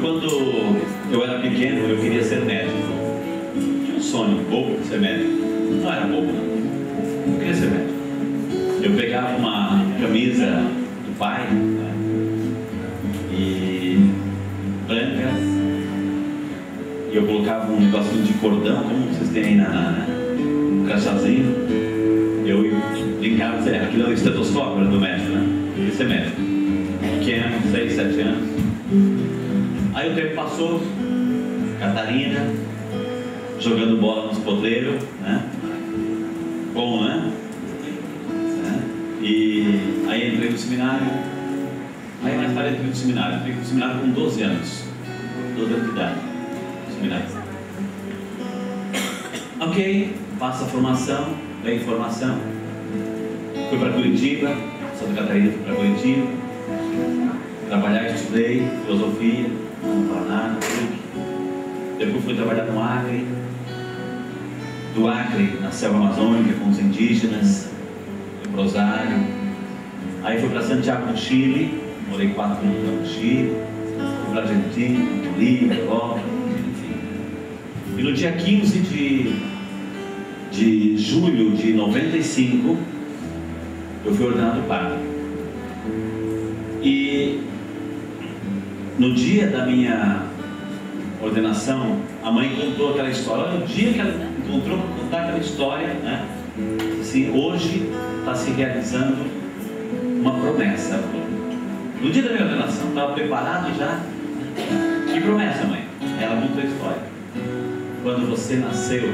Quando eu era pequeno, eu queria ser médico. Tinha um sonho bobo de ser médico. Não era bobo, não. Eu queria ser médico. Eu pegava uma camisa do pai, né, e branca, e eu colocava um negocinho de cordão, como vocês têm aí no crachazinho. Eu brincava, aquilo é o estetoscópio do médico, né? Eu queria ser médico. Pequeno, 6, 7 anos. Aí o tempo passou, Catarina, jogando bola nos potreiros, né? Bom, né? E aí entrei no seminário. Aí mais tarde entrei no seminário. Entrei no seminário com 12 anos. 12 anos de idade. Seminário. Ok, passa a formação, vem formação. Fui para Curitiba, Santa Catarina, fui para Curitiba. Trabalhar, estudei filosofia, no Paraná, depois fui trabalhar no Acre. Do Acre, na selva amazônica, com os indígenas, Rosário. Aí fui para Santiago do Chile, morei 4 anos no Chile. Fui para Argentina, Bolívia, Europa, enfim. E no dia 15 de julho de 95, eu fui ordenado padre. E no dia da minha ordenação, a mãe contou aquela história. Olha, o dia que ela encontrou para contar aquela história, né? Assim, hoje está se realizando uma promessa. No dia da minha ordenação, estava preparado já. Que promessa, mãe? Ela contou a história. Quando você nasceu,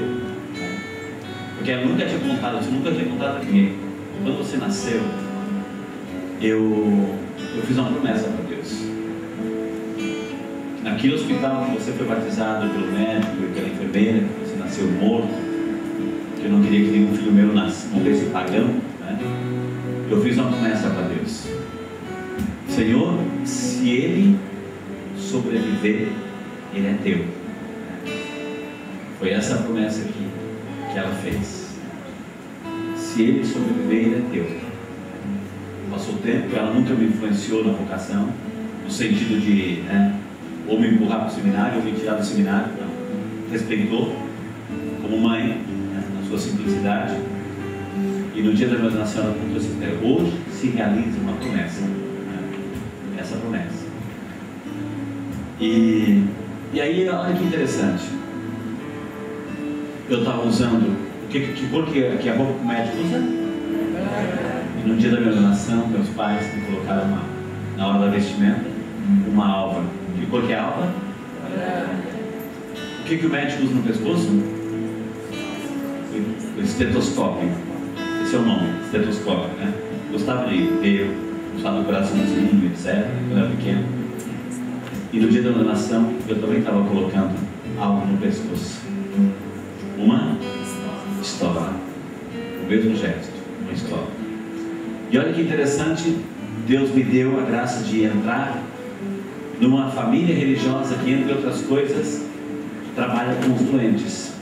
porque ela nunca tinha contado, você nunca tinha contado para ninguém. Quando você nasceu, eu fiz uma promessa para Deus. Naquele hospital que você foi batizado pelo médico e pela enfermeira, que você nasceu morto, que eu não queria que nenhum filho meu morresse pagão, né? Eu fiz uma promessa para Deus. Senhor, se ele sobreviver, ele é teu. Foi essa a promessa que ela fez. Se ele sobreviver, ele é teu. Passou o tempo, ela nunca me influenciou na vocação, no sentido de, né, ou me empurrar para o seminário, ou me tirar do seminário. Não. Respeitou, como mãe, né, na sua simplicidade. E no dia da minha ordenação, ela contou assim: hoje se realiza uma promessa, né? Essa promessa. E aí, olha que interessante. Eu estava usando, que cor que a roupa que o médico usa? E no dia da minha ordenação, meus pais me colocaram na hora da vestimenta, uma alva. Que cor que é a alva? O que o médico usa no pescoço? O estetoscópio. Esse é o nome, estetoscópio, né? Gostava de ver, gostava do coraçãozinho, etc. Quando eu era pequeno. E no dia da ordenação, eu também estava colocando algo no pescoço. Uma história. O mesmo gesto, uma história. E olha que interessante, Deus me deu a graça de entrar numa família religiosa que, entre outras coisas, trabalha com os doentes.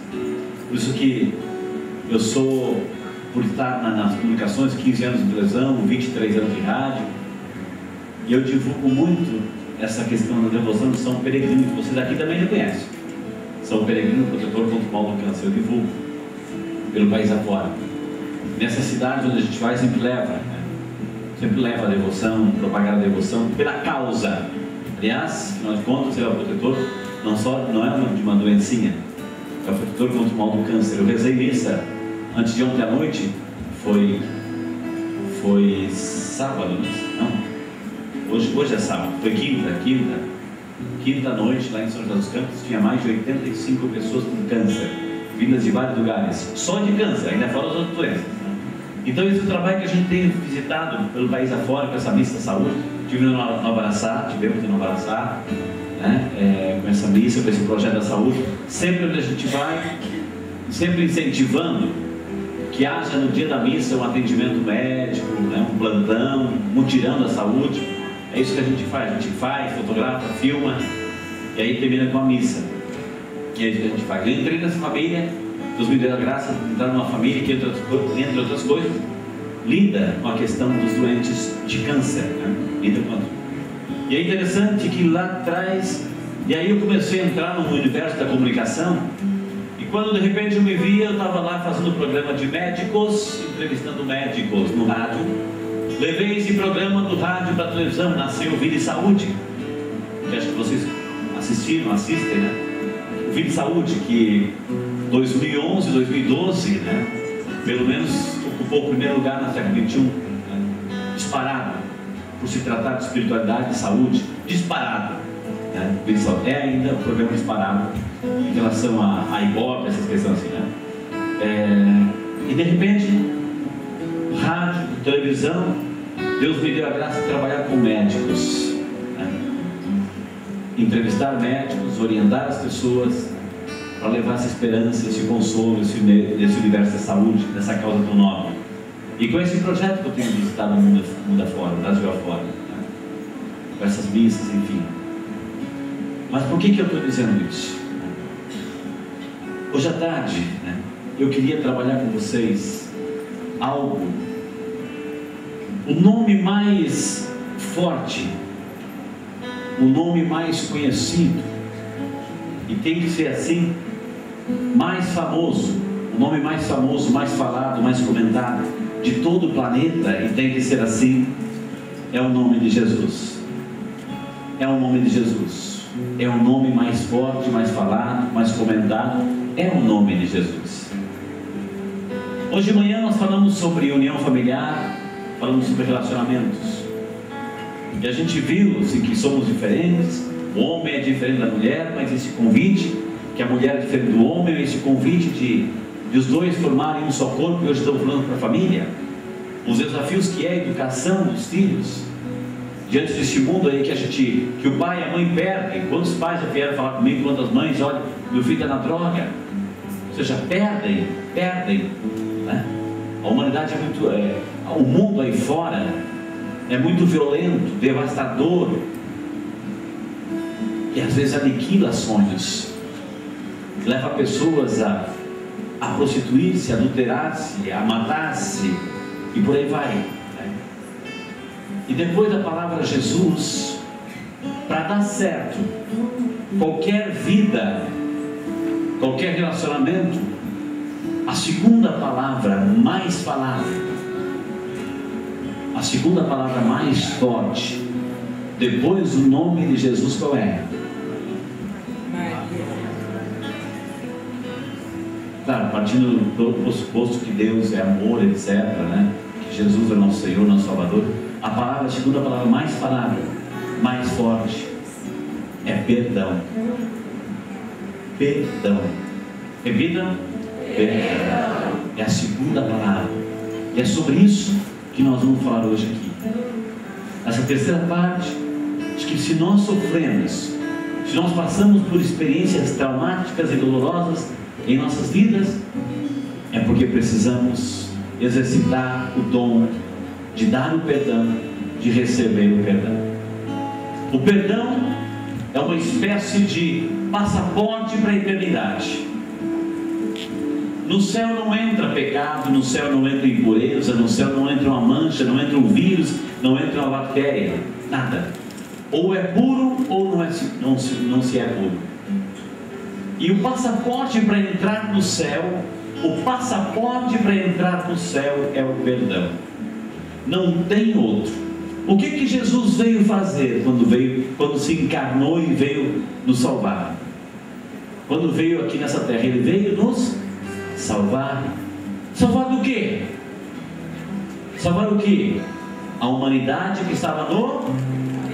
Por isso que eu sou, por estar nas comunicações, 15 anos de televisão, 23 anos de rádio, e eu divulgo muito essa questão da devoção de São Peregrino, que vocês aqui também reconhecem. São Peregrino, protetor contra o mal do câncer, eu divulgo pelo país afora. Nessa cidade onde a gente vai, sempre leva, né? Sempre leva a devoção, propagar a devoção pela causa. Aliás, afinal de contas, você é o protetor, não é de uma doencinha, é o protetor contra o mal do câncer. Eu rezei missa antes de ontem à noite, foi sábado, não? Hoje é sábado, foi quinta noite, lá em São José dos Campos, tinha mais de 85 pessoas com câncer, vindas de vários lugares, só de câncer, ainda fora as outras doenças, né? Então esse é o trabalho que a gente tem visitado pelo país afora, com essa missa da saúde. Tivemos no Albaraçá, né? Com essa missa, com esse projeto da saúde, sempre onde a gente vai, sempre incentivando que haja no dia da missa um atendimento médico, né? Um plantão, mutirão da saúde. É isso que a gente faz, fotografa, filma, e aí termina com a missa. E é isso que a gente faz. Eu entrei nessa família, Deus me deu a graça de entrar numa família que, entre outras coisas, lida com a questão dos doentes de câncer, né? Lida com E é interessante que lá atrás, e aí eu comecei a entrar no universo da comunicação, e quando de repente eu me via, eu estava lá fazendo programa de médicos, entrevistando médicos no rádio. Levei esse programa do rádio para a televisão, nasceu o Vida e Saúde, que acho que vocês assistem, né? O Vida e Saúde, que 2011, 2012, né? Pelo menos ocupou o primeiro lugar na século XXI, né? Disparado, por se tratar de espiritualidade e saúde, disparado, né? É ainda o programa disparado em relação a Ibope, essas questões assim, né? E de repente, rádio, televisão, Deus me deu a graça de trabalhar com médicos, né? Entrevistar médicos, orientar as pessoas para levar essa esperança, esse consolo, esse universo da saúde, dessa causa tão nobre. E com esse projeto que eu tenho visitado no mundo afora, no Brasil afora, né? Com essas missas, enfim. Mas por que eu estou dizendo isso? Hoje à tarde, né, eu queria trabalhar com vocês algo, o nome mais forte, o nome mais conhecido, e tem que ser assim, mais famoso, o nome mais famoso, mais falado, mais comentado de todo o planeta, e tem que ser assim, é o nome de Jesus. É o nome de Jesus. É o nome mais forte, mais falado, mais comentado, é o nome de Jesus. Hoje de manhã nós falamos sobre união familiar, falamos sobre relacionamentos, e a gente viu que somos diferentes. O homem é diferente da mulher, mas esse convite, que a mulher é diferente do homem, esse convite de os dois formarem um só corpo, e hoje estamos falando para a família, os desafios que é a educação dos filhos, diante desse mundo aí que o pai e a mãe perdem. Quantos pais já vieram falar comigo, quantas mães, olha, meu filho está na droga, ou seja, perdem, né? A humanidade é muito, o mundo aí fora é muito violento, devastador, e às vezes aniquila sonhos, leva pessoas a prostituir-se, a adulterar-se, a matar-se, e por aí vai, né? E depois da palavra Jesus, para dar certo qualquer vida, qualquer relacionamento, a segunda palavra mais falada, a segunda palavra mais forte, depois do nome de Jesus, qual é? Claro, partindo do pressuposto que Deus é amor, etc., né? Que Jesus é nosso Senhor, nosso Salvador, a segunda palavra mais falada, mais forte, é perdão. Perdão. Repita. Perdão. É a segunda palavra. E é sobre isso que nós vamos falar hoje aqui. Essa terceira parte, de que se nós sofremos, se nós passamos por experiências traumáticas e dolorosas em nossas vidas, é porque precisamos exercitar o dom de dar o perdão, de receber o perdão. O perdão é uma espécie de passaporte para a eternidade. No céu não entra pecado, no céu não entra impureza, no céu não entra uma mancha, não entra um vírus, não entra uma bactéria, nada. Ou é puro ou não se é puro. E o passaporte para entrar no céu, é o perdão. Não tem outro. O que Jesus veio fazer quando se encarnou e veio nos salvar? Quando veio aqui nessa terra, Ele veio nos salvar. Salvar do quê? Salvar o quê? A humanidade que estava no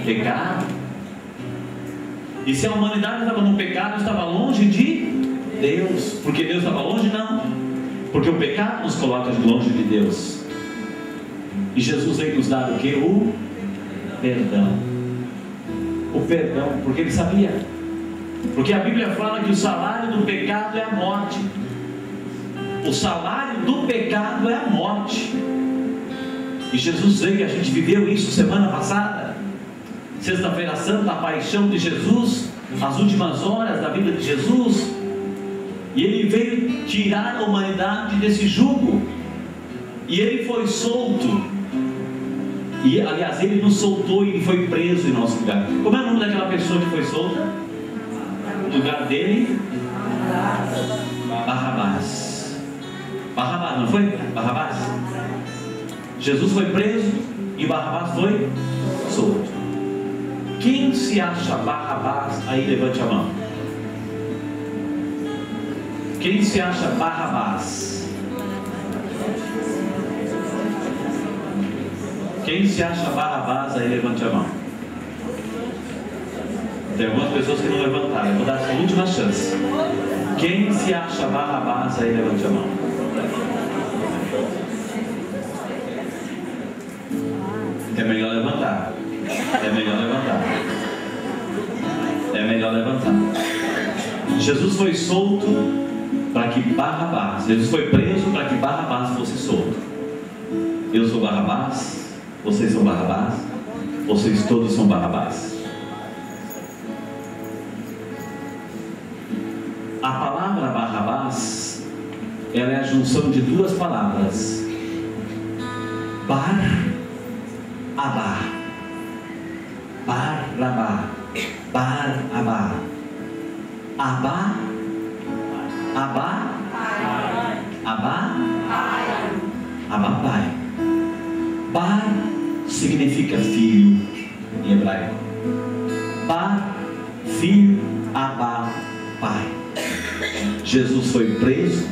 pecado. E se a humanidade estava no pecado, estava longe de Deus. Porque Deus estava longe? Não. Porque o pecado nos coloca longe de Deus. E Jesus veio nos dar o quê? O perdão. O perdão, porque Ele sabia. Porque a Bíblia fala que o salário do pecado é a morte. O salário do pecado é a morte. E Jesus veio, a gente viveu isso semana passada. Sexta-feira Santa, a paixão de Jesus, as últimas horas da vida de Jesus. E Ele veio tirar a humanidade desse jugo. E Ele foi solto. E aliás, ele nos soltou e foi preso em nosso lugar. Como é o nome daquela pessoa que foi solta? No lugar dele? Barrabás. Barrabás, não foi? Barrabás. Jesus foi preso e Barrabás foi solto. Quem se acha Barrabás? Aí levante a mão. Quem se acha Barrabás? Quem se acha Barrabás? Aí levante a mão. Tem algumas pessoas que não levantaram. Eu vou dar essa última chance. Quem se acha Barrabás? Aí levante a mão. É melhor levantar. É melhor levantar. É melhor levantar. Jesus foi solto para que Barrabás, Jesus foi preso para que Barrabás fosse solto. Eu sou Barrabás, vocês são Barrabás, vocês todos são Barrabás. A palavra Barrabás, ela é a junção de duas palavras. Bar-Abá. Barrabá. Bar-Abá. Abá. Abá. Abá. Abá, pai. Bar significa filho em hebraico. Bar, filho. Abá, pai. Jesus foi preso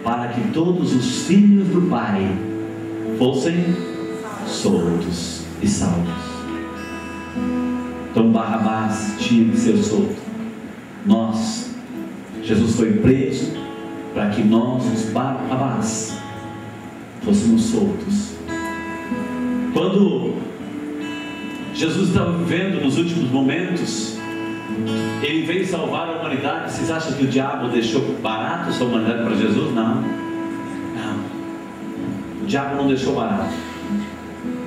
para que todos os filhos do pai fossem soltos e salvos. Então Barrabás tinha que ser solto. Jesus foi preso para que nós, os Barrabás, fôssemos soltos. Quando Jesus estava vivendo nos últimos momentos, ele veio salvar a humanidade. Vocês acham que o diabo deixou barato essa humanidade para Jesus? Não. O diabo não deixou barato.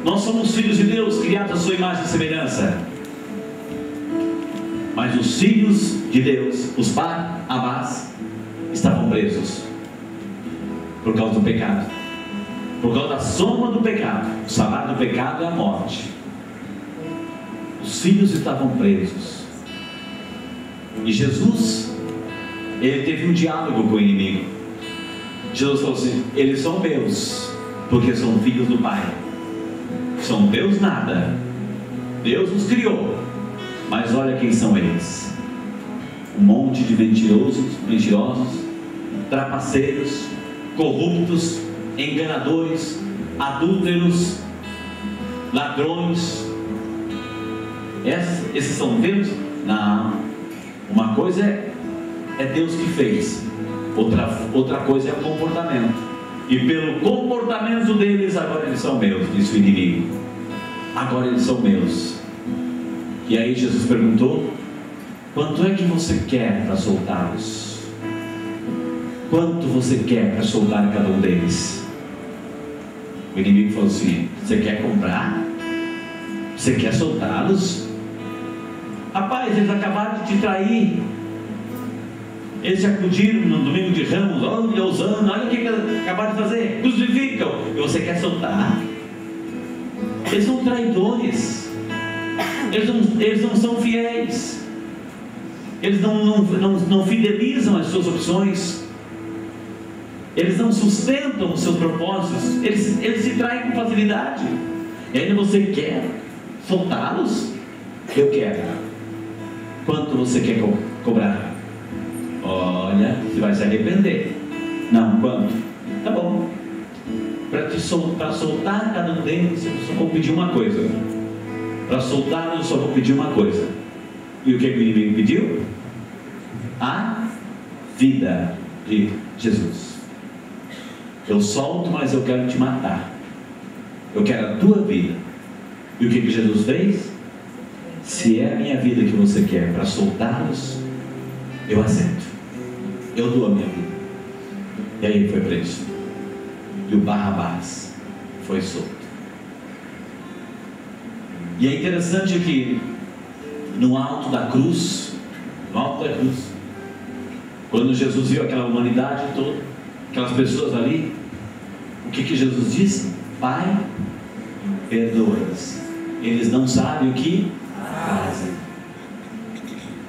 Nós somos filhos de Deus, criados à sua imagem e semelhança. Mas os filhos de Deus, os Barrabás, estavam presos por causa do pecado, por causa da soma do pecado. O salário do pecado é a morte. Os filhos estavam presos. E Jesus, ele teve um diálogo com o inimigo. Jesus falou assim: eles são meus, porque são filhos do Pai. São Deus nada. Deus os criou. Mas olha quem são eles: um monte de mentirosos, trapaceiros, corruptos, enganadores, adúlteros, ladrões. Esses são Deus? Não. Uma coisa é Deus que fez, outra coisa é o comportamento. E pelo comportamento deles, agora eles são meus, disse o inimigo. Agora eles são meus. E aí Jesus perguntou: quanto é que você quer para soltá-los? Quanto você quer para soltar cada um deles? O inimigo falou assim: você quer comprar? Você quer soltá-los? Rapaz, eles acabaram de te trair. Eles te acudiram no domingo de Ramos, olha o que acabaram de fazer, crucificam, e você quer soltar? Eles são traidores. Eles não são fiéis. Eles não fidelizam as suas opções. Eles não sustentam os seus propósitos. Eles se traem com facilidade. E ainda você quer soltá-los? Eu quero. Quanto você quer cobrar? Olha, você vai se arrepender. Não, quanto? Tá bom. Para soltar cada um deles, eu só vou pedir uma coisa. Para soltar, eu só vou pedir uma coisa. E o que o inimigo pediu? A vida de Jesus. Eu solto, mas eu quero te matar. Eu quero a tua vida. E o que Jesus fez? Se é a minha vida que você quer para soltá-los, eu aceito. Eu dou a minha vida. E aí ele foi preso. E o Barrabás foi solto. E é interessante que no alto da cruz, quando Jesus viu aquela humanidade toda, aquelas pessoas ali, o que Jesus disse? Pai, perdoa-lhes, eles não sabem o que fazem.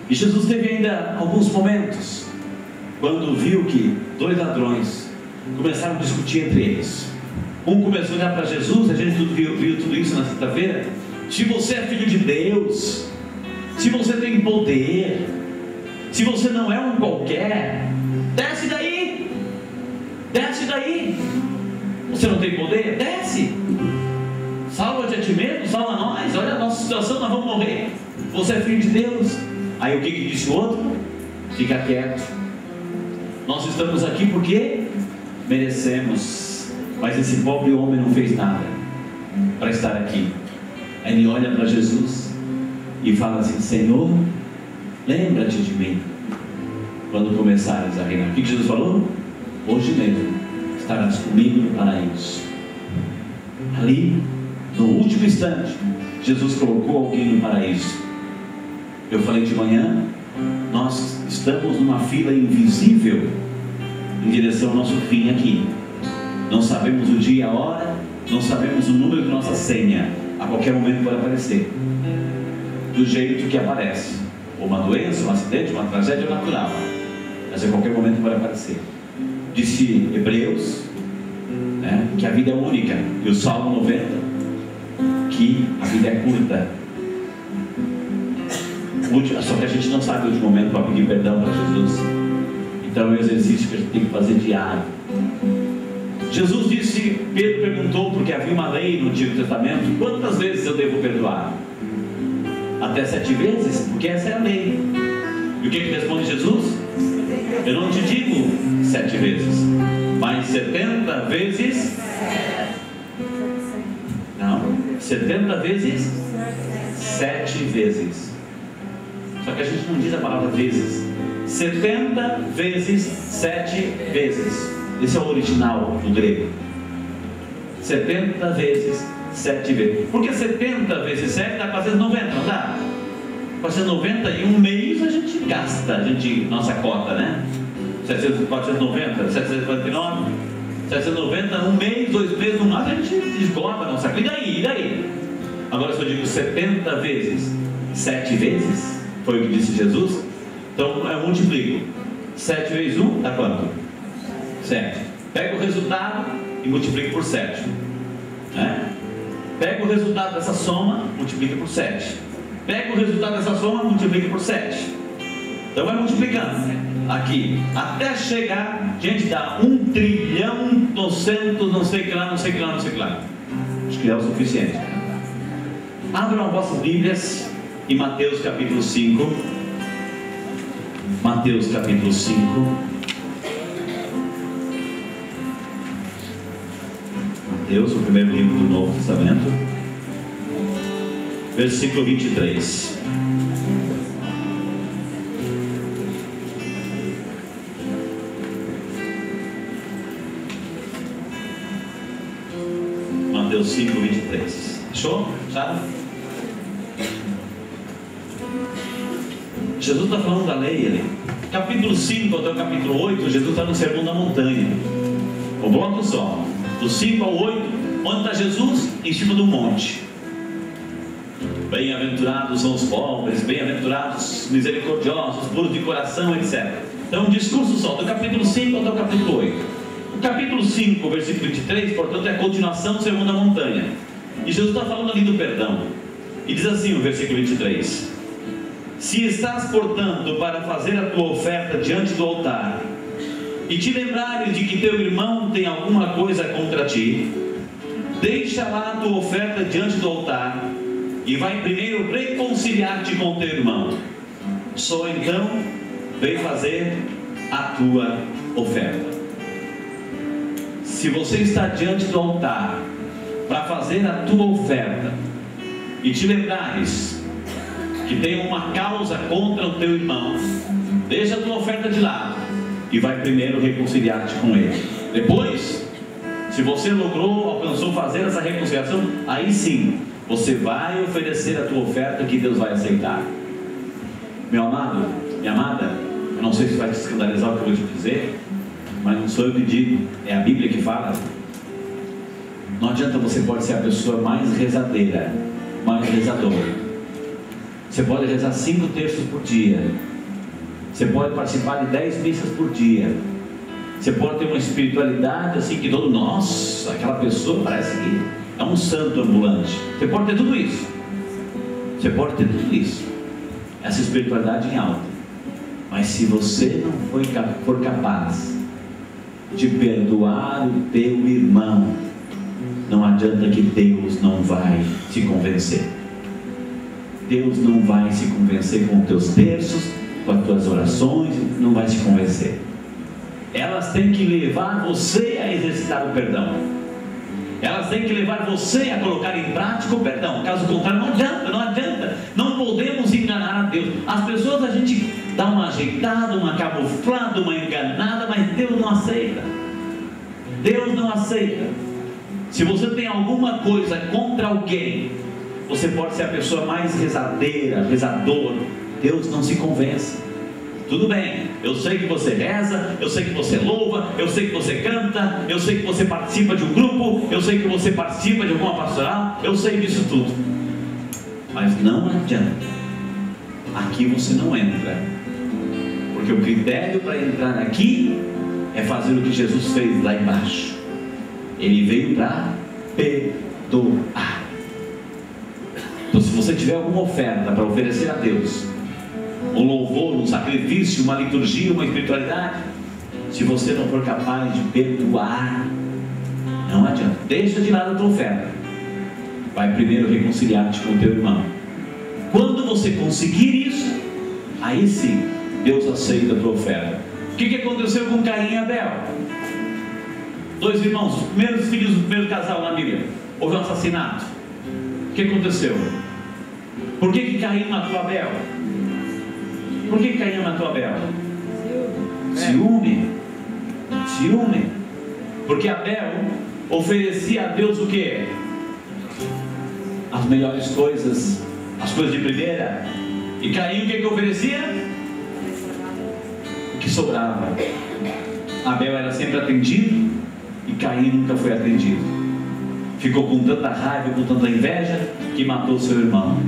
E Jesus teve ainda alguns momentos, quando viu que dois ladrões começaram a discutir entre eles. Um começou a olhar para Jesus, a gente viu tudo isso na sexta-feira. Se você é filho de Deus, se você tem poder, se você não é um qualquer, desce daí, desce daí. Você não tem poder? Desce, salva-te a ti mesmo, salva nós, olha a nossa situação, nós vamos morrer. Você é filho de Deus. Aí o que disse o outro? Fica quieto, nós estamos aqui porque merecemos, mas esse pobre homem não fez nada para estar aqui. Aí ele olha para Jesus e fala assim: Senhor, lembra-te de mim quando começares a reinar. O que Jesus falou? Hoje mesmo estarás comigo no paraíso. Ali, no último instante, Jesus colocou alguém no paraíso. Eu falei de manhã, nós estamos numa fila invisível em direção ao nosso fim aqui. Não sabemos o dia e a hora, não sabemos o número de nossa senha. A qualquer momento pode aparecer, do jeito que aparece, ou uma doença, um acidente, uma tragédia natural, mas a qualquer momento pode aparecer. Disse Hebreus, né, que a vida é única, e o Salmo 90, que a vida é curta. Só que a gente não sabe o último momento para pedir perdão para Jesus. Então é um exercício que a gente tem que fazer diário. Jesus disse, Pedro perguntou, porque havia uma lei no Antigo Testamento: quantas vezes eu devo perdoar? Até 7 vezes? Porque essa é a lei. E o que responde Jesus? Eu não te digo 7 vezes, mas 70 vezes. Não, 70 vezes 7 vezes. Só que a gente não diz a palavra vezes. 70 vezes 7 vezes. Esse é o original do grego. 70 vezes 7 vezes. Porque 70 vezes 7 dá quase 90, não dá? Quase 90 e um mês a gente gasta, nossa cota, né? 490, 749, 790, um mês, 2 meses, um ano, a gente esgota a nossa cota. E daí? Agora se eu digo 70 vezes 7 vezes, foi o que disse Jesus, então eu multiplico. 7 vezes 1 dá quanto? 7. Pega o resultado e multiplica por 7, né? Pega o resultado dessa soma, multiplica por 7. Pega o resultado dessa soma, multiplica por 7. Então vai multiplicando aqui até chegar, gente, dá 1 trilhão 900, não sei que lá. Acho que é o suficiente. Abram vossas Bíblias em Mateus capítulo 5. Mateus capítulo 5. Mateus, o primeiro livro do Novo Testamento, versículo 23. Mateus 5, 23. Achou? Sabe? Jesus está falando da lei ali. Capítulo 5 até o capítulo 8, Jesus está no Sermão da Montanha. O bloco só. Do 5 ao 8, onde está Jesus? Em cima do monte. Bem-aventurados são os pobres, bem-aventurados os misericordiosos, puros de coração, etc. Então um discurso só, do capítulo 5 até o capítulo 8. O capítulo 5, versículo 23, portanto, é a continuação do Sermão da Montanha. E Jesus está falando ali do perdão. E diz assim o versículo 23: se estás, portanto, para fazer a tua oferta diante do altar, e te lembrares de que teu irmão tem alguma coisa contra ti, deixa lá a tua oferta diante do altar, e vai primeiro reconciliar-te com teu irmão. Só então vem fazer a tua oferta. Se você está diante do altar para fazer a tua oferta, e te lembrares que tem uma causa contra o teu irmão, deixa a tua oferta de lado e vai primeiro reconciliar-te com ele. Depois, se você alcançou fazer essa reconciliação, aí sim você vai oferecer a tua oferta, que Deus vai aceitar. Meu amado, minha amada, eu não sei se vai te escandalizar o que eu vou te dizer, mas não sou eu que digo, é a Bíblia que fala. Não adianta, você pode ser a pessoa mais rezadeira, mais rezadora. Você pode rezar 5 terços por dia. Você pode participar de 10 missas por dia. Você pode ter uma espiritualidade assim que todo, nossa, aquela pessoa parece que é um santo ambulante. Você pode ter tudo isso. Você pode ter tudo isso. Essa espiritualidade em alta. Mas se você não for capaz de perdoar o teu irmão, não adianta, que Deus não vai se convencer. Deus não vai se convencer com os teus terços, com as tuas orações, não vai se convencer. Elas têm que levar você a exercitar o perdão. Elas têm que levar você a colocar em prática o perdão. Caso contrário, não adianta, não adianta. Não podemos enganar a Deus. As pessoas, a gente dá uma ajeitada, uma camuflada, uma enganada, mas Deus não aceita. Deus não aceita. Se você tem alguma coisa contra alguém, você pode ser a pessoa mais rezadeira, rezador, Deus não se convence. Tudo bem, eu sei que você reza, eu sei que você louva, eu sei que você canta, eu sei que você participa de um grupo, eu sei que você participa de alguma pastoral, eu sei disso tudo. Mas não adianta. Aqui você não entra. Porque o critério para entrar aqui é fazer o que Jesus fez lá embaixo. Ele veio para perdoar. Então, se você tiver alguma oferta para oferecer a Deus, um louvor, um sacrifício, uma liturgia, uma espiritualidade, se você não for capaz de perdoar, não adianta. Deixa de lado a tua oferta. Vai primeiro reconciliar-te com o teu irmão. Quando você conseguir isso, aí sim Deus aceita a tua oferta. O que aconteceu com Caim e Abel? 2 irmãos, os primeiros filhos do primeiro casal na Bíblia. Houve um assassinato. O que aconteceu? Por que Caim matou Abel? Por que Caim matou Abel? Ciúme. Ciúme. Porque Abel oferecia a Deus o que? As melhores coisas, as coisas de primeira. E Caim o que oferecia? O que sobrava. Abel era sempre atendido e Caim nunca foi atendido. Ficou com tanta raiva, com tanta inveja, que matou seu irmão.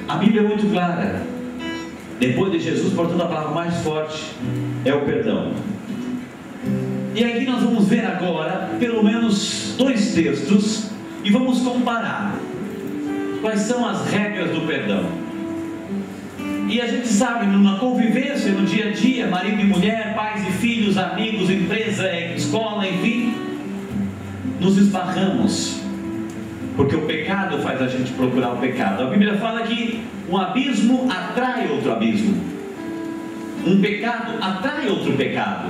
A Bíblia é muito clara. Depois de Jesus, portanto, a palavra mais forte é o perdão. E aqui nós vamos ver agora pelo menos 2 textos e vamos comparar quais são as regras do perdão. E a gente sabe, na convivência, no dia a dia, marido e mulher, pais e filhos, amigos, empresa, escola, enfim, nos esbarramos, porque o pecado faz a gente procurar o pecado. A Bíblia fala que um abismo atrai outro abismo, um pecado atrai outro pecado.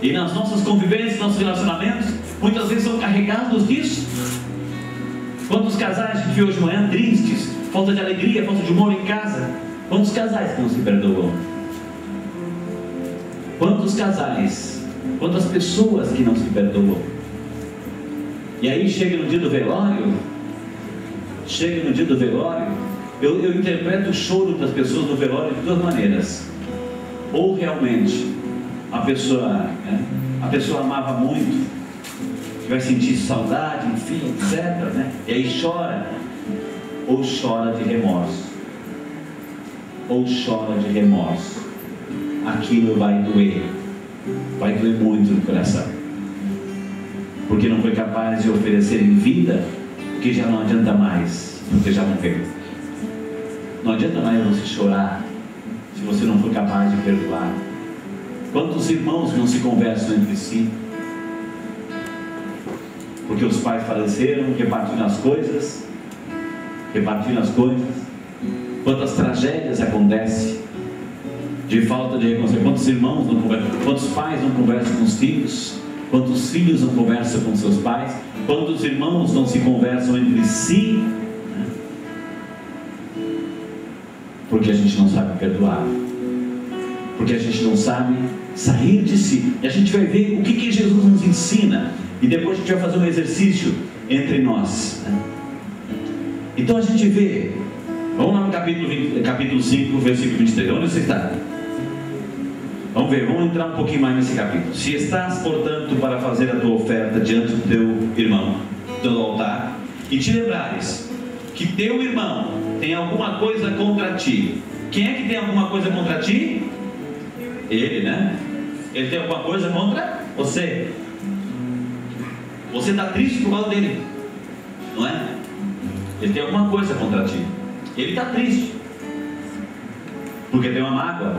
E nas nossas convivências, nossos relacionamentos, muitas vezes são carregados disso. Quantos casais a gente vê hoje de manhã tristes, falta de alegria, falta de humor em casa? Quantos casais que não se perdoam? Quantos casais, quantas pessoas que não se perdoam? E aí chega no dia do velório, eu interpreto o choro das pessoas no velório de 2 maneiras. Ou realmente a pessoa amava muito, que vai sentir saudade, enfim, etc., né? E aí chora, ou chora de remorso, aquilo vai doer muito no coração, porque não foi capaz de oferecer em vida, que já não adianta mais, porque já morreu. Não adianta mais você chorar, se você não for capaz de perdoar. Quantos irmãos não se conversam entre si, porque os pais faleceram, repartindo as coisas. Quantas tragédias acontecem de falta de reconciliação? Quantos irmãos não conversam? Quantos pais não conversam com os filhos? Quantos filhos não conversam com seus pais? Quantos irmãos não se conversam entre si? Porque a gente não sabe perdoar, porque a gente não sabe sair de si. E a gente vai ver o que Jesus nos ensina, e depois a gente vai fazer um exercício entre nós. Então a gente vê, vamos lá no capítulo 5, versículo 23. Onde você está? Vamos ver, vamos entrar um pouquinho mais nesse capítulo. Se estás, portanto, para fazer a tua oferta diante do teu irmão, do altar, e te lembrares que teu irmão tem alguma coisa contra ti. Quem é que tem alguma coisa contra ti? Ele, né? Ele tem alguma coisa contra você. Você está triste por causa dele, não é? Ele tem alguma coisa contra ti. Ele está triste porque tem uma mágoa,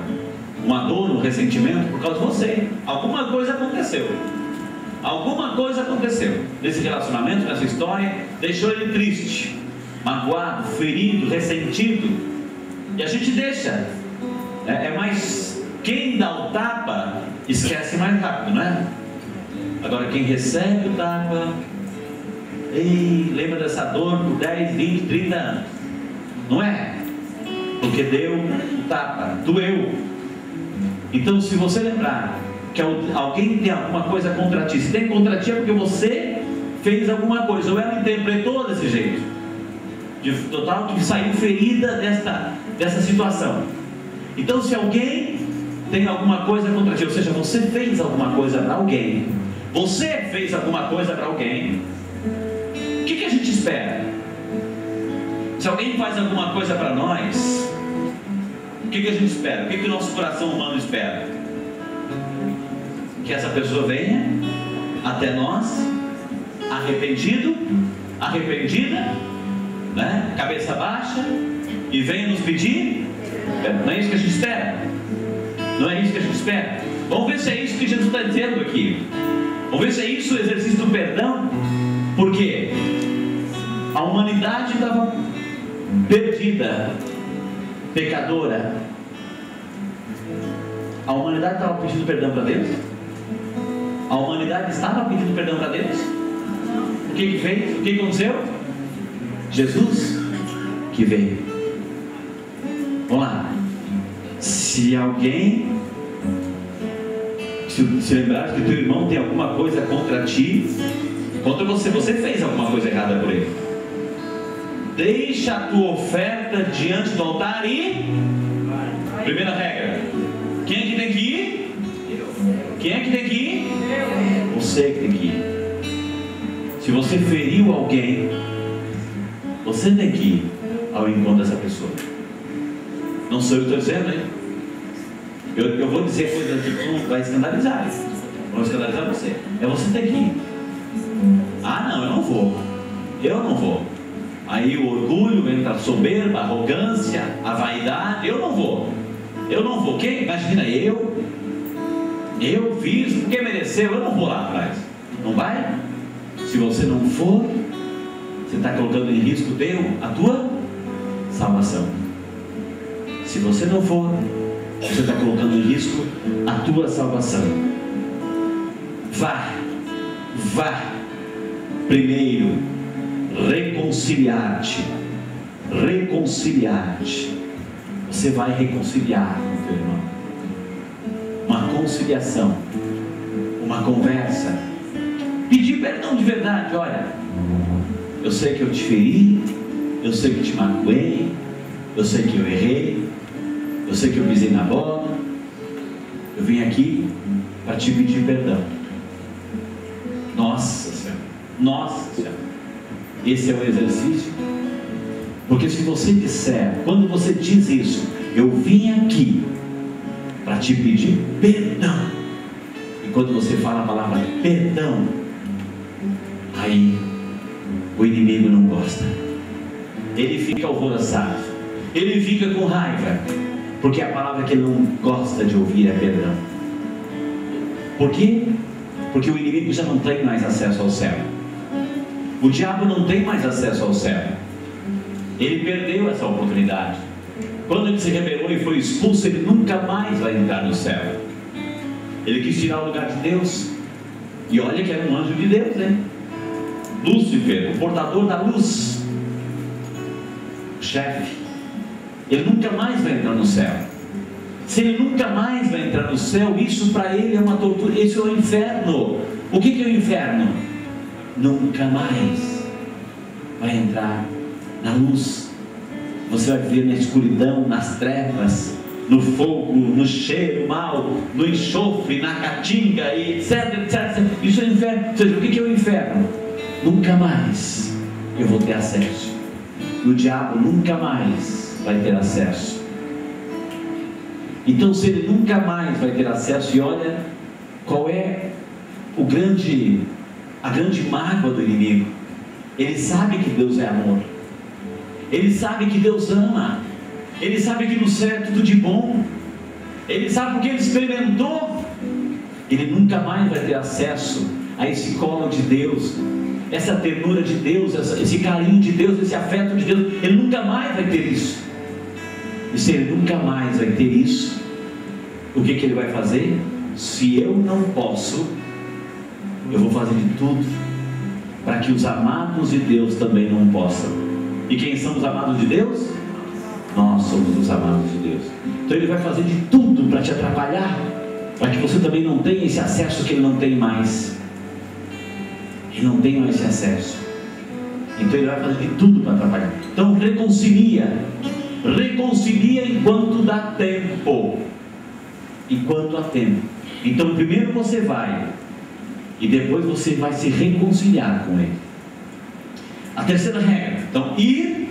uma dor, um ressentimento por causa de você. Alguma coisa aconteceu. Alguma coisa aconteceu nesse relacionamento, nessa história, deixou ele triste, magoado, ferido, ressentido. E a gente deixa. É mais, quem dá o tapa esquece mais rápido, não é? Agora quem recebe o tapa, lembra dessa dor por 10, 20, 30 anos, não é? Porque deu o tapa, doeu. Então, se você lembrar que alguém tem alguma coisa contra ti, se tem contra ti é porque você fez alguma coisa, ou ela interpretou desse jeito, de total que saiu ferida dessa situação. Então, se alguém tem alguma coisa contra ti, ou seja, você fez alguma coisa para alguém, você fez alguma coisa para alguém, o que a gente espera? Se alguém faz alguma coisa para nós, o que a gente espera? O que o nosso coração humano espera? Que essa pessoa venha até nós, arrependido, arrependida, né? Cabeça baixa, e venha nos pedir. Não é isso que a gente espera? Não é isso que a gente espera? Vamos ver se é isso que Jesus está dizendo aqui. Vamos ver se é isso o exercício do perdão. Porque a humanidade estava perdida, pecadora. A humanidade estava pedindo perdão para Deus? A humanidade estava pedindo perdão para Deus? O que fez? O que aconteceu? Jesus que veio. Vamos lá. Se alguém se lembrar que teu irmão tem alguma coisa contra ti, contra você, você fez alguma coisa errada por ele, deixa a tua oferta diante do altar e... Primeira regra: quem é que tem que ir? Quem é que tem que ir? Você que tem que ir. Se você feriu alguém, você tem que ir ao encontro dessa pessoa. Não sou eu que estou dizendo, hein? Eu vou dizer coisas que vai escandalizar. Vou escandalizar você. Você tem que ir. Ah, não, eu não vou. Eu não vou. Aí o orgulho entra, a soberba, a arrogância, a vaidade. Eu não vou. Eu não vou. Quem? Imagina, eu fiz porque mereceu. Eu não vou lá atrás. Não vai? Se você não for, você está colocando em risco a tua salvação. Se você não for, você está colocando em risco a tua salvação. Vá primeiro reconciliar-te. Você vai reconciliar com o teu irmão. Uma conciliação, uma conversa, pedir perdão de verdade. Olha, eu sei que eu te feri, eu sei que te magoei, eu sei que eu errei, eu sei que eu pisei na bola, eu vim aqui para te pedir perdão. Nossa Senhora, esse é o exercício. Porque se você disser, quando você diz isso, eu vim aqui para te pedir perdão, e quando você fala a palavra perdão, aí o inimigo não gosta, ele fica alvoroçado, ele fica com raiva, porque a palavra que ele não gosta de ouvir é perdão. Por quê? Porque o inimigo já não tem mais acesso ao céu. O diabo não tem mais acesso ao céu. Ele perdeu essa oportunidade. Quando ele se rebelou e foi expulso, ele nunca mais vai entrar no céu. Ele quis tirar o lugar de Deus. E olha que era um anjo de Deus, né? Lúcifer, o portador da luz, o chefe. Ele nunca mais vai entrar no céu. Se ele nunca mais vai entrar no céu, isso para ele é uma tortura. Isso é o inferno. O que é o inferno? Nunca mais vai entrar na luz. Você vai viver na escuridão, nas trevas, no fogo, no cheiro mal, no enxofre, na caatinga, e etc, etc. Isso é o inferno. Ou seja, o que é o inferno? Nunca mais eu vou ter acesso. E o diabo nunca mais vai ter acesso. Então, se ele nunca mais vai ter acesso, e olha qual é a grande mágoa do inimigo. Ele sabe que Deus é amor, ele sabe que Deus ama, ele sabe que no céu é tudo de bom, ele sabe porque ele experimentou. Ele nunca mais vai ter acesso a esse colo de Deus, essa ternura de Deus, esse carinho de Deus, esse afeto de Deus. Ele nunca mais vai ter isso. E se ele nunca mais vai ter isso, o que ele vai fazer? Se eu não posso, eu vou fazer de tudo para que os amados de Deus também não possam. E quem são os amados de Deus? Nós somos os amados de Deus. Então ele vai fazer de tudo para te atrapalhar, para que você também não tenha esse acesso que ele não tem mais. Ele não tem mais esse acesso. Então ele vai fazer de tudo para atrapalhar. Então reconcilia enquanto dá tempo. Enquanto há tempo. Então primeiro você vai, e depois você vai se reconciliar com ele. A terceira regra, então, ir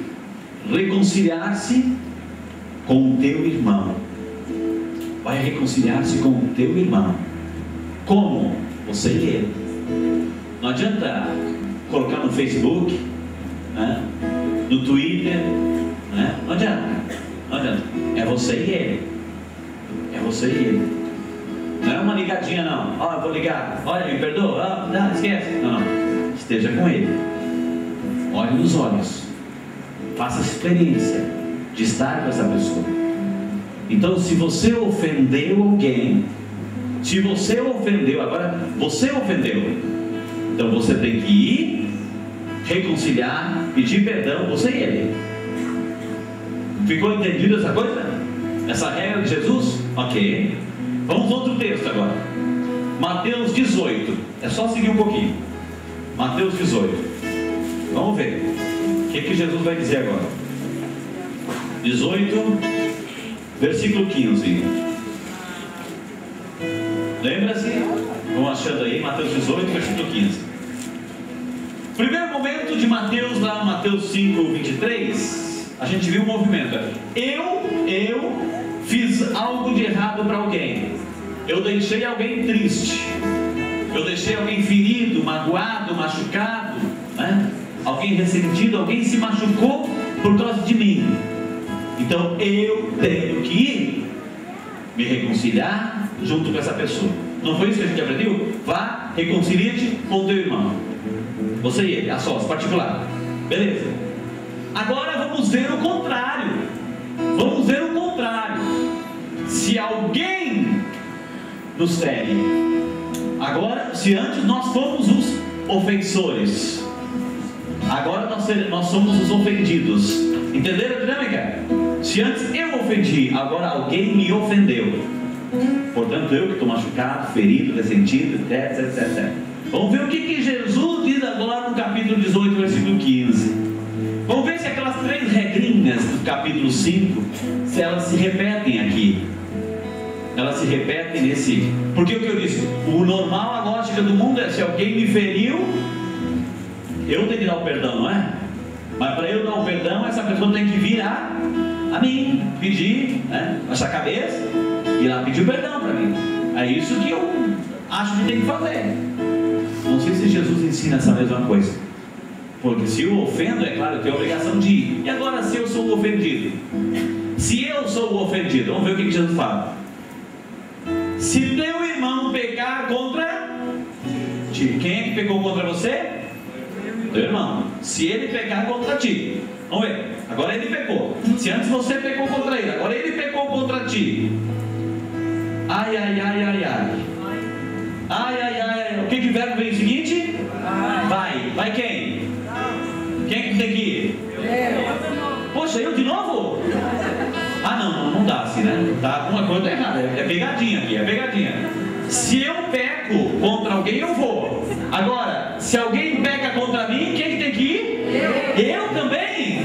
reconciliar-se com o teu irmão. Vai reconciliar-se com o teu irmão. Como? Você e ele. Não adianta colocar no Facebook, né? No Twitter, né? Não adianta. É você e ele. É você e ele. Não é uma ligadinha não. Ó, eu vou ligar. Olha, me perdoa. Não, esquece. Não. Esteja com ele. Olhe nos olhos. Faça a experiência de estar com essa pessoa. Então, se você ofendeu alguém, agora você ofendeu, então você tem que ir, reconciliar, pedir perdão, você e ele. Ficou entendido essa coisa? Essa regra de Jesus? Ok. Vamos a outro texto agora. Mateus 18. É só seguir um pouquinho. Mateus 18. Vamos ver o que Jesus vai dizer agora. 18, versículo 15. Lembra-se? Vão achando aí, Mateus 18, versículo 15. Primeiro momento de Mateus, lá Mateus 5, 23, a gente viu o movimento. Eu fiz algo de errado para alguém. Eu deixei alguém triste. Eu deixei alguém ferido, magoado, machucado, né? Alguém ressentido, alguém se machucou por causa de mim. Então eu tenho que ir me reconciliar junto com essa pessoa. Não foi isso que a gente aprendeu? Vá, reconcilie-te com o teu irmão. Você e ele, a sós, particular. Beleza. Agora vamos ver o contrário. Se alguém nos fere, agora, se antes nós fomos os ofensores, agora nós somos os ofendidos. Entenderam a dinâmica? Se antes eu ofendi, agora alguém me ofendeu. Portanto, eu que estou machucado, ferido, ressentido, etc. Vamos ver o que Jesus diz agora no capítulo 18, versículo 15. Vamos ver se aquelas 3 regrinhas do capítulo 5, se elas se repetem aqui. Elas se repetem nesse... Porque o que eu disse? O normal, a lógica do mundo é: se alguém me feriu, eu tenho que dar o perdão, não é? Mas para eu dar o perdão, essa pessoa tem que vir a mim, pedir, né? Baixar a cabeça e ir lá pedir o perdão para mim. É isso que eu acho que tem que fazer. Não sei se Jesus ensina essa mesma coisa. Porque se eu ofendo, é claro, eu tenho a obrigação de ir. E agora, se eu sou o ofendido? Se eu sou o ofendido, vamos ver o que Jesus fala. Se teu irmão pecar contra ti, quem é que pecou contra você? Teu irmão. Se ele pecar contra ti, vamos ver. Agora ele pecou. Se antes você pecou contra ele, agora ele pecou contra ti. Ai. O que verbo vem o seguinte? Vai quem? Quem que tem que ir? Poxa, eu de novo? Não dá assim, né? Tá, alguma coisa errada. É pegadinha aqui, é pegadinha. Se eu peco contra alguém, eu vou. Agora, se alguém peca contra mim, quem que tem que ir? Eu também?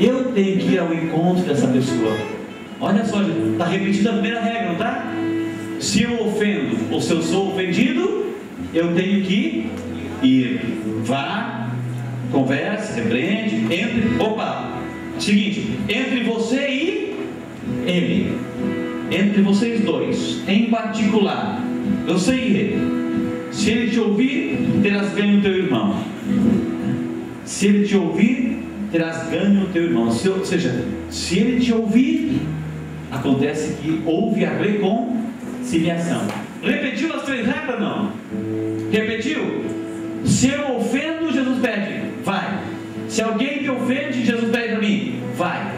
Eu tenho que ir ao encontro dessa pessoa. Olha só, está repetida a primeira regra, não está? Se eu ofendo ou se eu sou ofendido, eu tenho que ir. Vá, converse, repreende, entre. Opa! Seguinte, entre você e ele, entre vocês dois, em particular, você e ele. Se ele te ouvir, terás ganho o teu irmão. Se ele te ouvir, terás ganho o teu irmão. Ou seja, se ele te ouvir, acontece que houve a reconciliação. Repetiu as 3 regras? Não. Repetiu? Se eu ofendo, Jesus pede, vai. Se alguém me ofende, Jesus pede para mim, vai.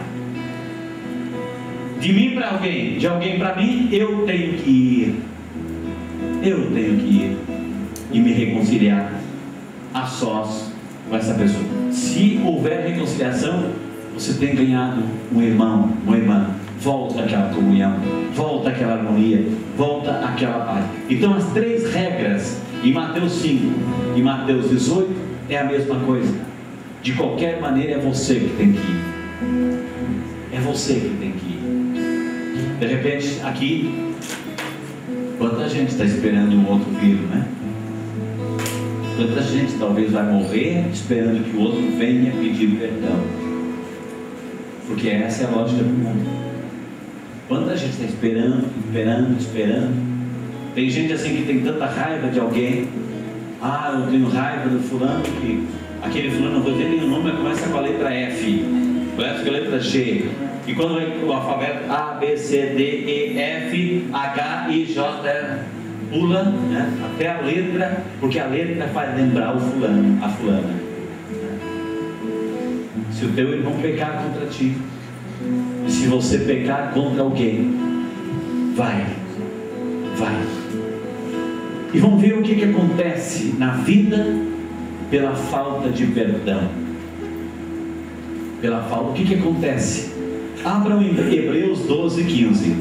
De mim para alguém, de alguém para mim, eu tenho que ir. Eu tenho que ir e me reconciliar a sós com essa pessoa. Se houver reconciliação, você tem ganhado um irmão, uma irmã. Volta aquela comunhão, volta aquela harmonia, volta aquela paz. Então as 3 regras em Mateus 5 e Mateus 18 é a mesma coisa. De qualquer maneira é você que tem que ir. É você que tem que ir. De repente aqui, quanta gente está esperando um outro filho, né? Quanta gente talvez vai morrer esperando que o outro venha pedir perdão. Porque essa é a lógica do mundo. Quanta gente está esperando. Tem gente assim que tem tanta raiva de alguém. Ah, eu tenho raiva do fulano, que aquele fulano, não vou dizer nenhum nome, mas começa com a letra F, começa com a letra G. E quando vem o alfabeto A, B, C, D, E, F, H, I, J, pula, né, até a letra, porque a letra faz lembrar o fulano, a fulana. Se o teu irmão pecar contra ti, se você pecar contra alguém, vai. E vamos ver o que acontece na vida pela falta de perdão. O que acontece? Abram em Hebreus 12, 15.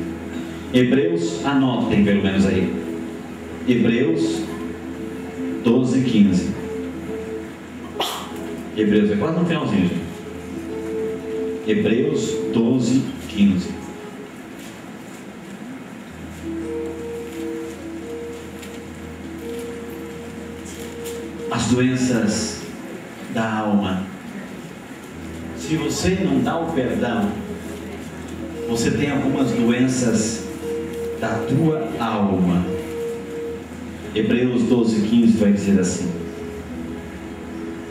Hebreus, anotem pelo menos aí. Hebreus 12, 15. Hebreus é quase no finalzinho, gente. Hebreus 12, 15. As doenças da alma. Se você não dá o perdão, você tem algumas doenças da tua alma. Hebreus 12, 15 vai dizer assim: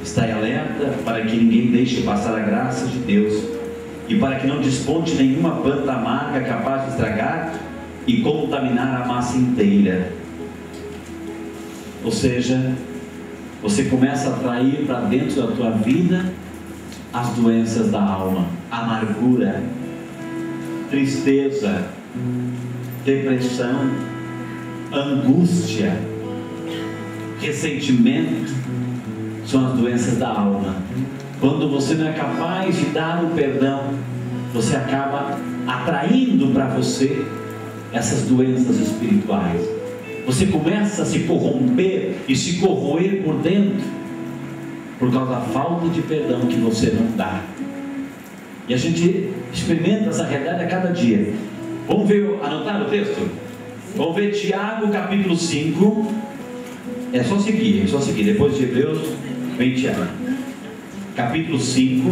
estai alerta para que ninguém deixe passar a graça de Deus, e para que não desponte nenhuma planta amarga capaz de estragar e contaminar a massa inteira. Ou seja, você começa a atrair para dentro da tua vida as doenças da alma: amargura, tristeza, depressão, angústia, ressentimento. São as doenças da alma. Quando você não é capaz de dar o perdão, você acaba atraindo para você essas doenças espirituais. Você começa a se corromper e se corroer por dentro, por causa da falta de perdão que você não dá. E a gente experimenta essa realidade a cada dia. Vamos ver, anotar o texto? Vamos ver Tiago capítulo 5. É só seguir. Depois de Hebreus, vem Tiago. Capítulo 5,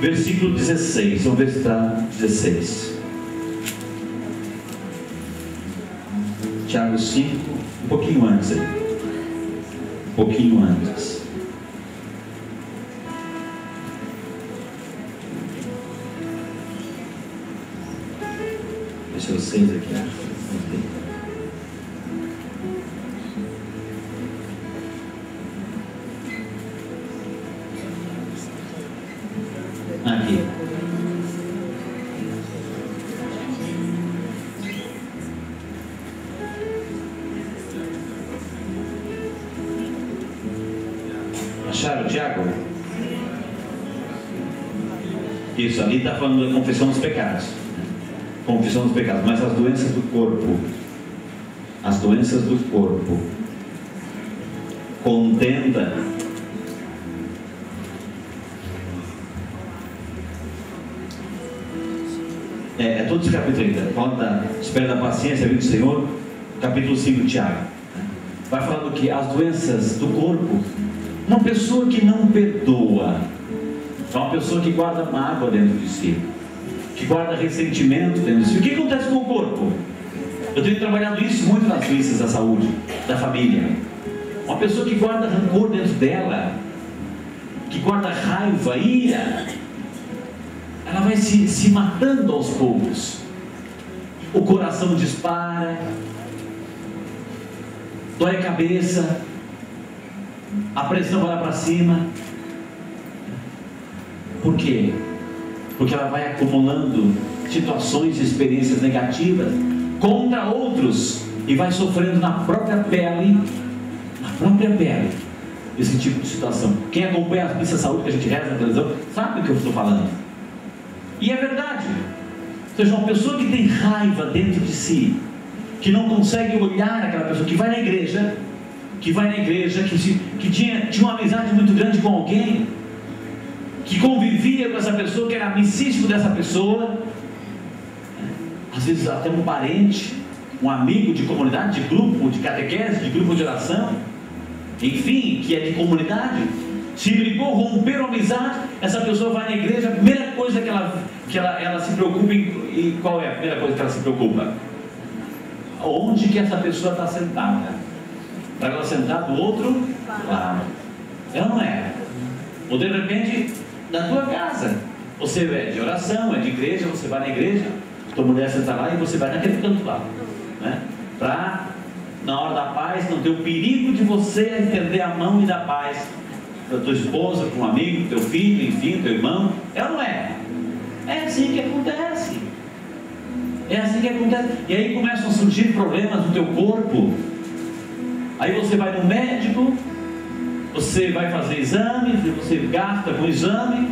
versículo 16. Vamos ver se está 16. Tiago 5, um pouquinho antes aí. Um pouquinho antes. Deixa eu 6 aqui. Aqui. Acharam, Tiago? Isso, ali está falando da confissão dos pecados. Confissão dos pecados, mas as doenças do corpo. As doenças do corpo. Contenda. todos os capítulos ainda. Fala da espera da paciência, vida do Senhor, capítulo 5 de Tiago. Vai falar do que? As doenças do corpo. Uma pessoa que não perdoa é uma pessoa que guarda mágoa dentro de si, que guarda ressentimento dentro de si. O que acontece com o corpo? Eu tenho trabalhado isso muito nas listas da saúde, da família. Uma pessoa que guarda rancor dentro dela, que guarda raiva, ira, ela vai se matando aos poucos. O coração dispara, dói a cabeça, a pressão vai lá para cima. Por quê? Porque ela vai acumulando situações e experiências negativas contra outros e vai sofrendo na própria pele esse tipo de situação. Quem acompanha as listas de saúde que a gente reza na televisão sabe do que eu estou falando. E é verdade. Ou seja, uma pessoa que tem raiva dentro de si, que não consegue olhar aquela pessoa que vai na igreja, que tinha uma amizade muito grande com alguém, que convivia com essa pessoa, que era amicíssimo dessa pessoa, às vezes até um parente, um amigo de comunidade, de grupo, de catequese, de grupo de oração, enfim, que é de comunidade, se brigou, romperam a amizade, essa pessoa vai na igreja, a primeira coisa que ela se preocupa e qual é a primeira coisa que ela se preocupa? Onde que essa pessoa está sentada? Para ela sentar do outro lado. Ela não é. Ou de repente, na tua casa, você é de oração, é de igreja, você vai na igreja, tua mulher senta lá e você vai naquele canto lá, né? Para, na hora da paz, não ter o perigo de você estender a mão e dar paz para tua esposa, para um amigo, teu filho, enfim, teu irmão. É ou não é? É assim que acontece. É assim que acontece. E aí começam a surgir problemas no teu corpo. Aí você vai no médico, você vai fazer exame, você gasta com exame,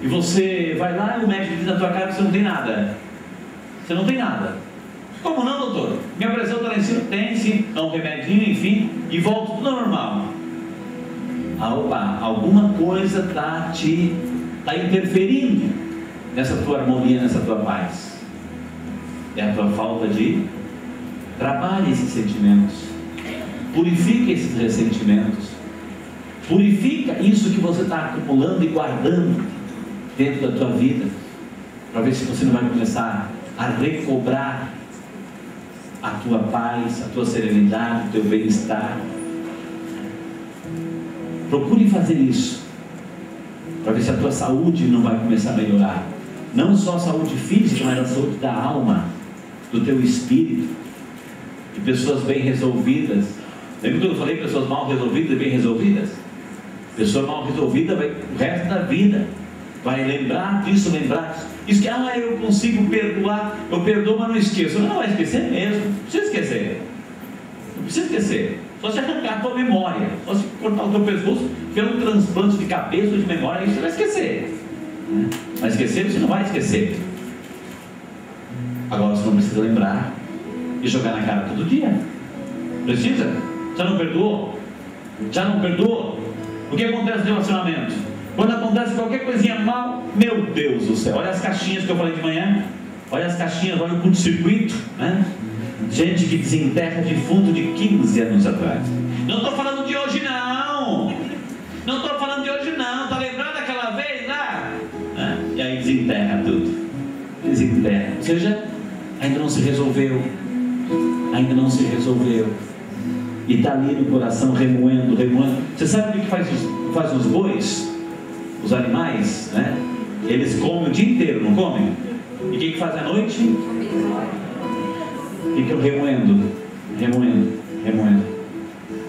e você vai lá e o médico diz na tua cara que você não tem nada. Você não tem nada. Como não, doutor? Minha pressão está lá em cima, tem sim, dá um remedinho, enfim, e volta tudo ao normal. Alguma coisa está interferindo nessa tua harmonia, nessa tua paz. É a tua falta de trabalho esses sentimentos. Purifica esses ressentimentos. Purifica isso que você está acumulando e guardando dentro da tua vida, para ver se você não vai começar a recobrar a tua paz, a tua serenidade, o teu bem-estar. Procure fazer isso, para ver se a tua saúde não vai começar a melhorar. Não só a saúde física, mas a saúde da alma, do teu espírito. De pessoas bem resolvidas. Lembra que eu falei pessoas mal resolvidas e bem resolvidas? Pessoa mal resolvida vai o resto da vida vai lembrar disso, isso que eu consigo perdoar, eu perdoo, mas não esqueço. Não vai esquecer mesmo, não precisa esquecer. Não precisa esquecer. Só se arrancar a tua memória, só se cortar o teu pescoço, pelo transplante de cabeça ou de memória, isso você vai esquecer. Vai esquecer, você não vai esquecer. Agora você não precisa lembrar e jogar na cara todo dia. Precisa? Já não perdoou? Já não perdoou? O que acontece no relacionamento? Quando acontece qualquer coisinha mal, meu Deus do céu, olha as caixinhas que eu falei de manhã, olha as caixinhas, olha o curto-circuito, né? Gente que desenterra defunto de 15 anos atrás. Não estou falando de hoje não, não estou falando de hoje não, está lembrando daquela vez lá? E aí desenterra tudo, desenterra, ou seja, ainda não se resolveu, e está ali no coração remoendo. Você sabe o que faz os bois? Os animais, né? Eles comem o dia inteiro, não comem? E o que faz à noite? Ficam remoendo.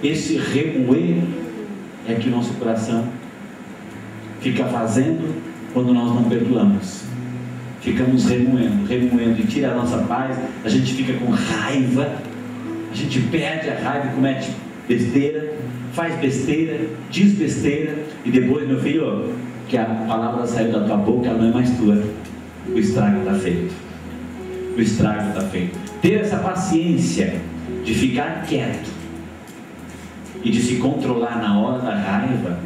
Esse remoer é que o nosso coração fica fazendo quando nós não perdoamos. Ficamos remoendo e tira a nossa paz, a gente fica com raiva, a gente perde a raiva e comete besteira, faz besteira, diz besteira, e depois, meu filho, que a palavra saiu da tua boca, ela não é mais tua. O estrago está feito. Ter essa paciência de ficar quieto e de se controlar na hora da raiva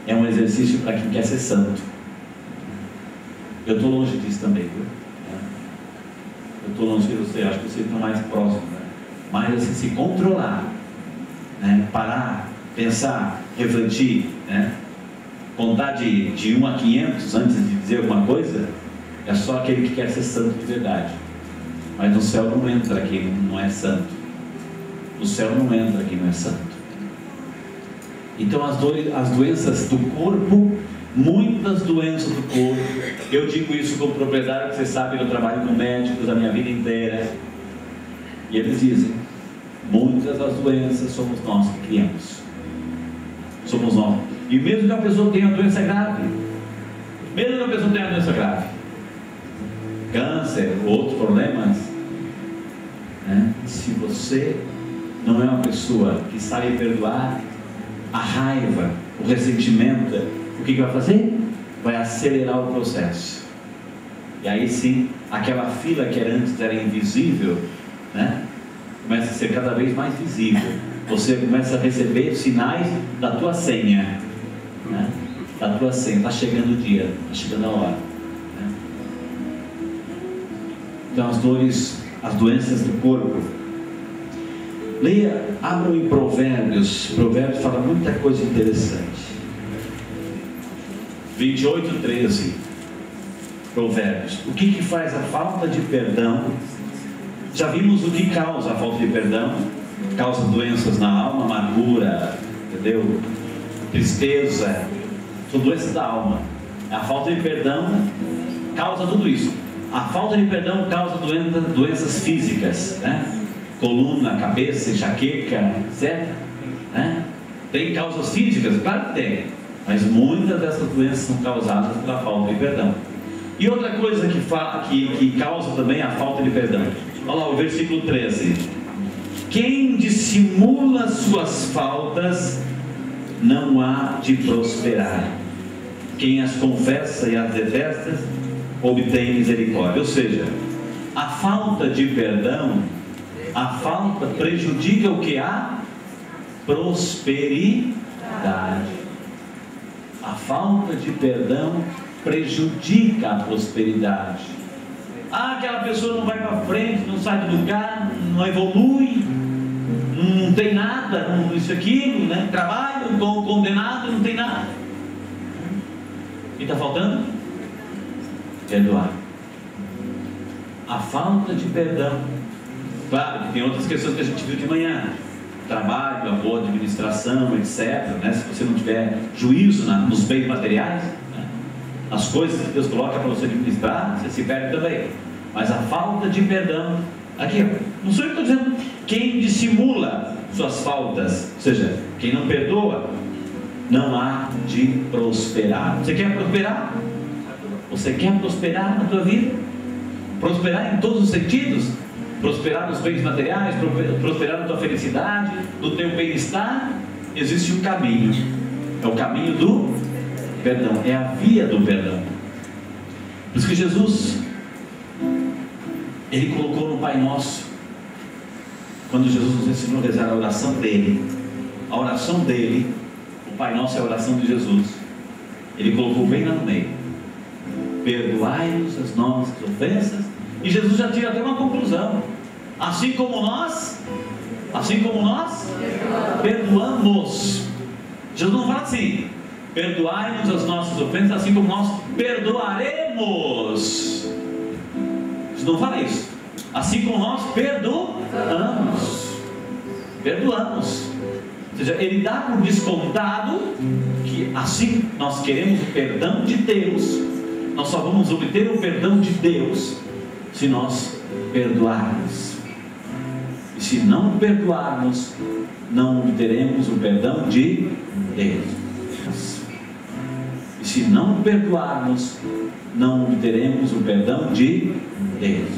é um exercício para quem quer ser santo. Eu estou longe disso também, viu? Eu estou longe de você, acho que você está mais próximo, né? Mas assim, se controlar, né? Parar, pensar, refletir, né? Contar de 1 a 500 antes de dizer alguma coisa, é só aquele que quer ser santo de verdade. Mas no céu não entra quem não é santo. No céu não entra quem não é santo. Então as doenças do corpo, muitas doenças do corpo, eu digo isso com propriedade, porque você sabe que eu trabalho com médicos a minha vida inteira, e eles dizem, muitas das doenças somos nós que criamos. Somos nós. E mesmo que a pessoa tenha doença grave, câncer, outros problemas, né? Se você não é uma pessoa que sabe perdoar, a raiva, o ressentimento, o que vai fazer? Vai acelerar o processo. E aí sim, aquela fila que antes era invisível, né? Começa a ser cada vez mais visível. Você começa a receber sinais da tua senha, né? Da tua senha. Está chegando o dia, está chegando a hora, né? Então as dores, as doenças do corpo. Leia, abram em Provérbios. Provérbios fala muita coisa interessante. 28:13. Provérbios. O que faz a falta de perdão? Já vimos o que causa a falta de perdão. Causa doenças na alma, amargura, entendeu? Tristeza. São doenças da alma. A falta de perdão causa tudo isso. A falta de perdão causa doenças físicas, né? Coluna, cabeça, enxaqueca, certo? Né? Tem causas físicas? Claro que tem, mas muitas dessas doenças são causadas pela falta de perdão. E outra coisa que causa também a falta de perdão, olha lá o versículo 13: quem dissimula suas faltas não há de prosperar, quem as confessa e as detesta obtém misericórdia. Ou seja, a falta de perdão, a falta prejudica o que? A prosperidade. A falta de perdão prejudica a prosperidade. Aquela pessoa não vai para frente, não sai do lugar, não evolui, não tem nada, não isso aquilo, né? Trabalha, condenado, não tem nada. O que está faltando? Perdoar. A falta de perdão. Claro que tem outras questões que a gente viu de manhã, trabalho, a boa administração, etc, né? Se você não tiver juízo nos bens materiais, né? As coisas que Deus coloca para você administrar, você se perde também. Mas a falta de perdão, aqui, não sou eu que estou dizendo, quem dissimula suas faltas, ou seja, quem não perdoa, não há de prosperar. Você quer prosperar? Você quer prosperar na tua vida? Prosperar em todos os sentidos? Prosperar nos bens materiais, prosperar na tua felicidade, no teu bem-estar? Existe um caminho, é o caminho do perdão, é a via do perdão. Por isso que Jesus, Ele colocou no Pai Nosso, quando Jesus nos ensinou a rezar a oração dele, o Pai Nosso é a oração de Jesus, Ele colocou bem lá no meio: perdoai-nos as nossas ofensas. E Jesus já tira até uma conclusão: assim como nós perdoamos. Jesus não fala assim: perdoai-nos as nossas ofensas, assim como nós perdoaremos. Jesus não fala isso. Assim como nós perdoamos. Ou seja, Ele dá por descontado que assim nós queremos o perdão de Deus. Nós só vamos obter o perdão de Deus se nós perdoarmos. E se não perdoarmos, não obteremos o perdão de Deus. E se não perdoarmos, não obteremos o perdão de Deus.